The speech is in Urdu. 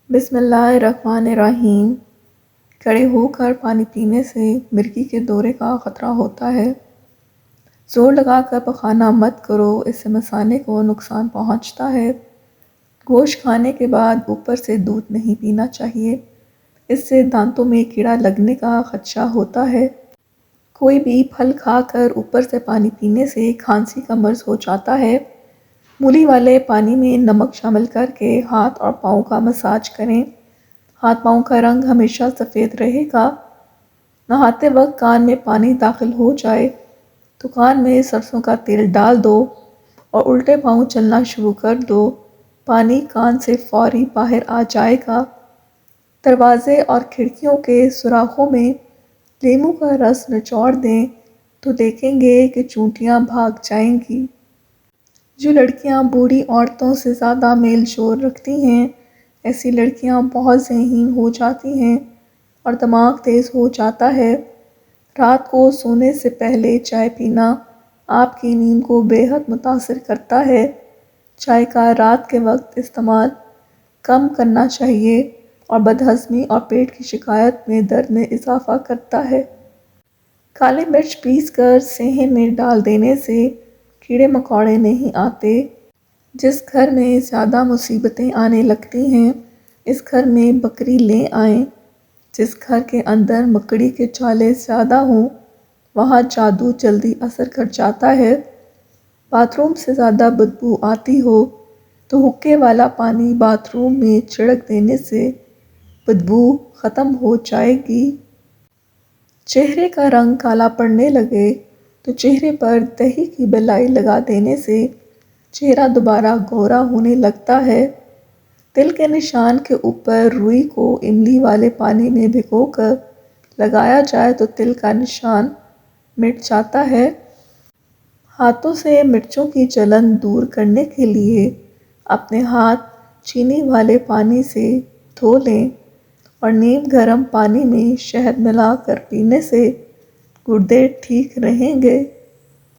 بسم اللہ الرحمن الرحیم۔ کھڑے ہو کر پانی پینے سے مرگی کے دورے کا خطرہ ہوتا ہے۔ زور لگا کر پخانا مت کرو، اس سے مثانے کو نقصان پہنچتا ہے۔ گوشت کھانے کے بعد اوپر سے دودھ نہیں پینا چاہیے، اس سے دانتوں میں کیڑا لگنے کا خدشہ ہوتا ہے۔ کوئی بھی پھل کھا کر اوپر سے پانی پینے سے کھانسی کا مرض ہو جاتا ہے۔ مولی والے پانی میں نمک شامل کر کے ہاتھ اور پاؤں کا مساج کریں۔ ہاتھ پاؤں کا رنگ ہمیشہ سفید رہے گا۔ نہاتے وقت کان میں پانی داخل ہو جائے تو کان میں سرسوں کا تیل ڈال دو اور الٹے پاؤں چلنا شروع کر دو، پانی کان سے فوری باہر آ جائے گا۔ دروازے اور کھڑکیوں کے سوراخوں میں لیموں کا رس نچوڑ دیں تو دیکھیں گے کہ چونٹیاں بھاگ جائیں گی۔ جو لڑکیاں بوڑھی عورتوں سے زیادہ میل جول رکھتی ہیں، ایسی لڑکیاں بہت ذہین ہو جاتی ہیں اور دماغ تیز ہو جاتا ہے۔ رات کو سونے سے پہلے چائے پینا آپ کی نیند کو بے حد متاثر کرتا ہے۔ چائے کا رات کے وقت استعمال کم کرنا چاہیے اور بدہضمی اور پیٹ کی شکایت میں درد میں اضافہ کرتا ہے۔ کالی مرچ پیس کر صحن میں ڈال دینے سے کیڑے مکوڑے نہیں آتے۔ جس گھر میں زیادہ مصیبتیں آنے لگتی ہیں، اس گھر میں بکری لے آئیں۔ جس گھر کے اندر مکڑی کے جالے زیادہ ہوں، وہاں جادو جلدی اثر کر جاتا ہے۔ باتھ روم سے زیادہ بدبو آتی ہو تو حقے والا پانی باتھ روم میں چھڑک دینے سے بدبو ختم ہو جائے گی۔ چہرے کا رنگ کالا پڑنے لگے تو چہرے پر دہی کی بلائی لگا دینے سے چہرہ دوبارہ گورا ہونے لگتا ہے۔ تل کے نشان کے اوپر روئی کو املی والے پانی میں بھگو کر لگایا جائے تو تل کا نشان مٹ جاتا ہے۔ ہاتھوں سے مرچوں کی جلن دور کرنے کے لیے اپنے ہاتھ چینی والے پانی سے دھو لیں اور نیم گرم پانی میں شہد ملا کر پینے سے گردے ٹھیک رہیں گے۔